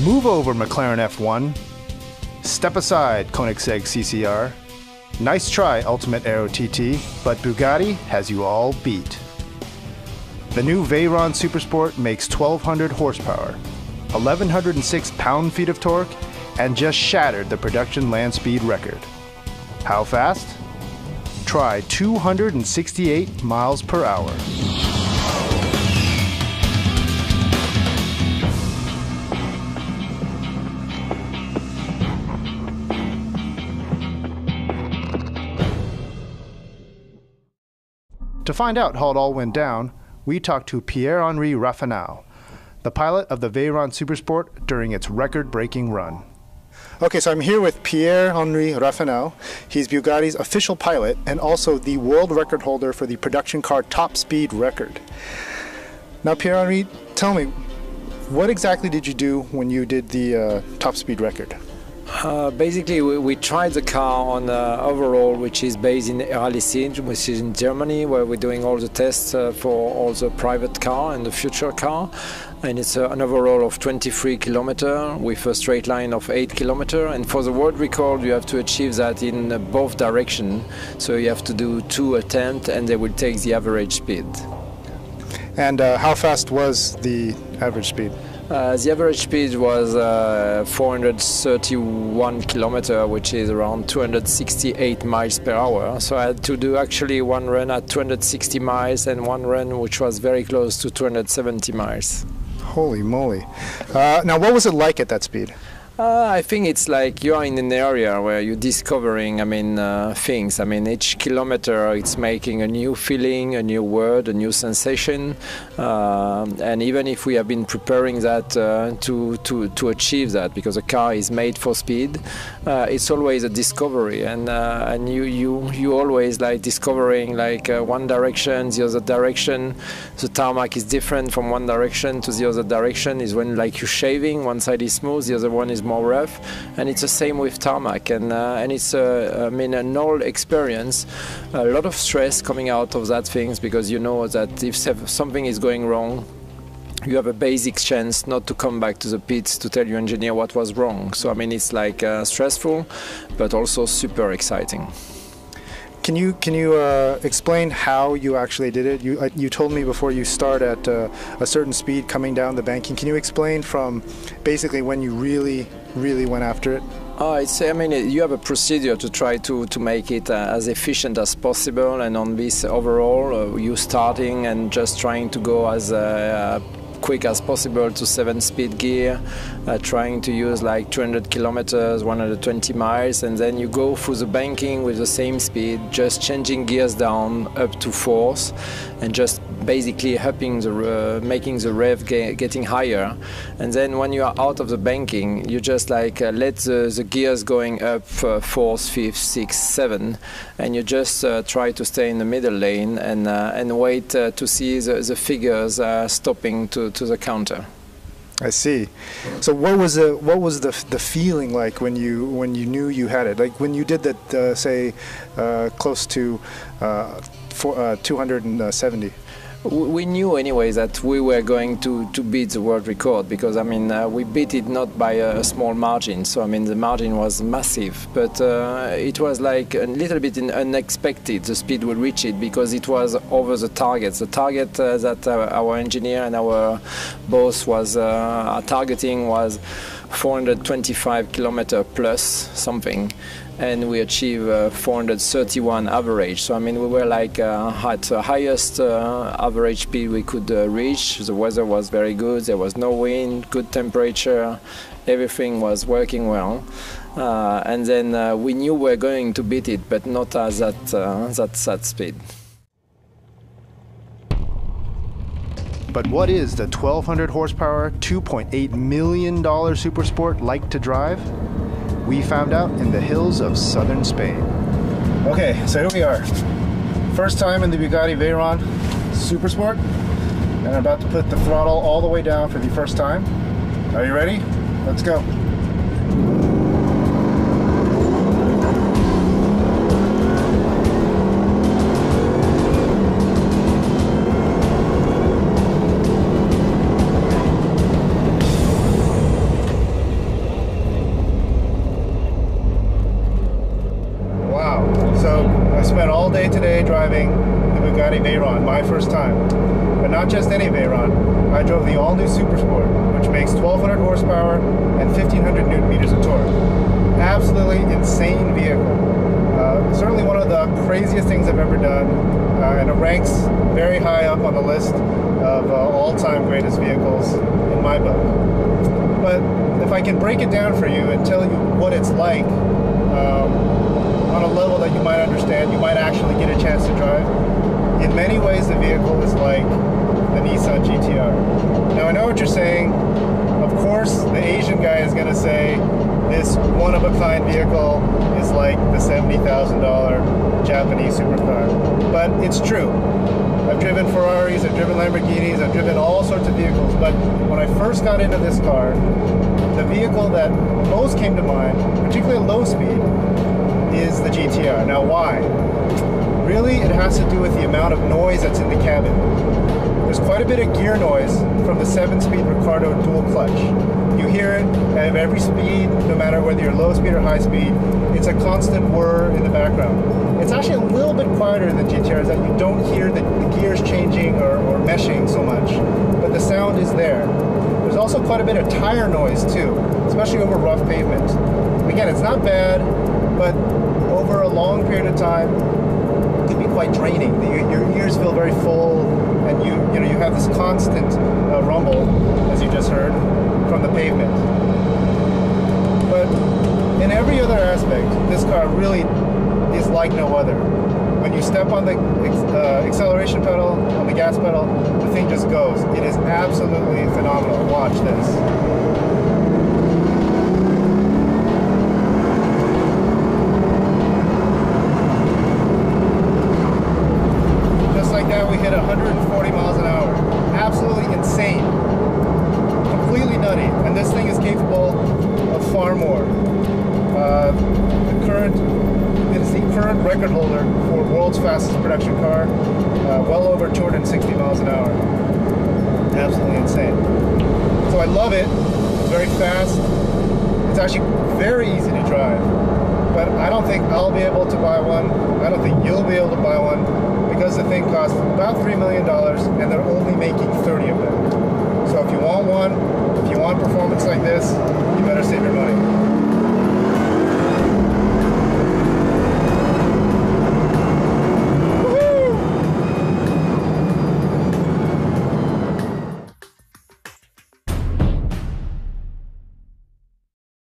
Move over, McLaren F1. Step aside, Koenigsegg CCR. Nice try, Ultimate Aero TT, but Bugatti has you all beat. The new Veyron Supersport makes 1,200 horsepower, 1,106 pound-feet of torque, and just shattered the production land speed record. How fast? Try 268 miles per hour. To find out how it all went down, we talked to Pierre-Henri Raffinal, the pilot of the Veyron Supersport during its record-breaking run. Okay, so I'm here with Pierre-Henri Raffinal. He's Bugatti's official pilot and also the world record holder for the production car top speed record. Now, Pierre-Henri, tell me, what exactly did you do when you did the top speed record? Basically, we tried the car on overall, which is based in Erlisig, which is in Germany, where we're doing all the tests for all the private car and the future car. And it's an overall of 23 kilometers with a straight line of 8 kilometers. And for the world record, you have to achieve that in both directions. So you have to do 2 attempts, and they will take the average speed. And how fast was the average speed? The average speed was 431 kilometers, which is around 268 miles per hour. So I had to do actually one run at 260 miles and one run which was very close to 270 miles. Holy moly. Now, what was it like at that speed? I think it's like you are in an area where you're discovering, things. Each kilometer it's making a new feeling, a new word, a new sensation. And even if we have been preparing that to achieve that, because the car is made for speed, it's always a discovery. And you always like discovering like one direction, the other direction. The tarmac is different from one direction to the other direction. Is when like you're shaving, one side is smooth, the other one is more rough, and it's the same with tarmac, and it's an old experience, a lot of stress coming out of that things, because you know that if something is going wrong, you have a basic chance not to come back to the pits to tell your engineer what was wrong. So it's like stressful, but also super exciting. Can you explain how you actually did it? You told me before you start at a certain speed coming down the banking. Can you explain from basically when you really went after it? You have a procedure to try to make it as efficient as possible, and on this overall, you starting and just trying to go as quick as possible to 7-speed gear, trying to use like 200 kilometers, 120 miles, and then you go through the banking with the same speed, just changing gears down up to 4th, and just basically making the rev getting higher. And then when you are out of the banking, you just like let the gears going up 4th, 5th, 6th, 7th, and you just try to stay in the middle lane and wait to see the figures stopping to the counter. I see. So what was the feeling like when you knew you had it? Like when you did that, say, close to 270. We knew anyway that we were going to beat the world record, because we beat it not by a small margin. So the margin was massive, but it was like a little bit unexpected. The speed would reach it because it was over the target. The target that our engineer and our boss was targeting was 425 kilometer plus something, and we achieved 431 average. So we were like at the highest average speed we could reach. The weather was very good, there was no wind, good temperature, everything was working well. And then we knew we were going to beat it, but not at that speed. But what is the 1,200 horsepower, $2.8 million Supersport like to drive? We found out in the hills of southern Spain. Okay, so here we are. First time in the Bugatti Veyron Supersport, and I'm about to put the throttle all the way down for the first time. Are you ready? Let's go. driving the Bugatti Veyron, my first time. But not just any Veyron. I drove the all-new Super Sport, which makes 1,200 horsepower and 1,500 newton meters of torque. Absolutely insane vehicle. Certainly one of the craziest things I've ever done, and it ranks very high up on the list of all-time greatest vehicles in my book. But if I can break it down for you and tell you what it's like on a level that you might understand, you might actually get a chance to drive. In many ways, the vehicle is like the Nissan GTR. Now, I know what you're saying. Of course, the Asian guy is going to say this one-of-a-kind vehicle is like the $70,000 Japanese supercar. But it's true. I've driven Ferraris, I've driven Lamborghinis, I've driven all sorts of vehicles. But when I first got into this car, the vehicle that most came to mind, particularly low speed, is the GTR. Now, why? Really, it has to do with the amount of noise that's in the cabin. There's quite a bit of gear noise from the 7-speed Ricardo dual clutch. You hear it at every speed, no matter whether you're low speed or high speed. It's a constant whir in the background. It's actually a little bit quieter than GTRs, that you don't hear the gears changing or meshing so much, but the sound is there. There's also quite a bit of tire noise too, especially over rough pavement. Again, it's not bad, but over a long period of time, it can be quite draining. Your ears feel very full, and you have this constant rumble, as you just heard, from the pavement. But in every other aspect, this car really is like no other. When you step on the acceleration pedal, on the gas pedal, the thing just goes. It is absolutely phenomenal. Watch this. We hit 140 miles an hour. Absolutely insane. Completely nutty. And this thing is capable of far more. It is the current record holder for world's fastest production car. Well over 260 miles an hour. Absolutely insane. So I love it. It's very fast. It's actually very easy to drive. But I don't think I'll be able to buy one. I don't think you'll be able to buy one, because the thing costs about $3 million and they're only making 30 of them. So if you want one, if you want performance,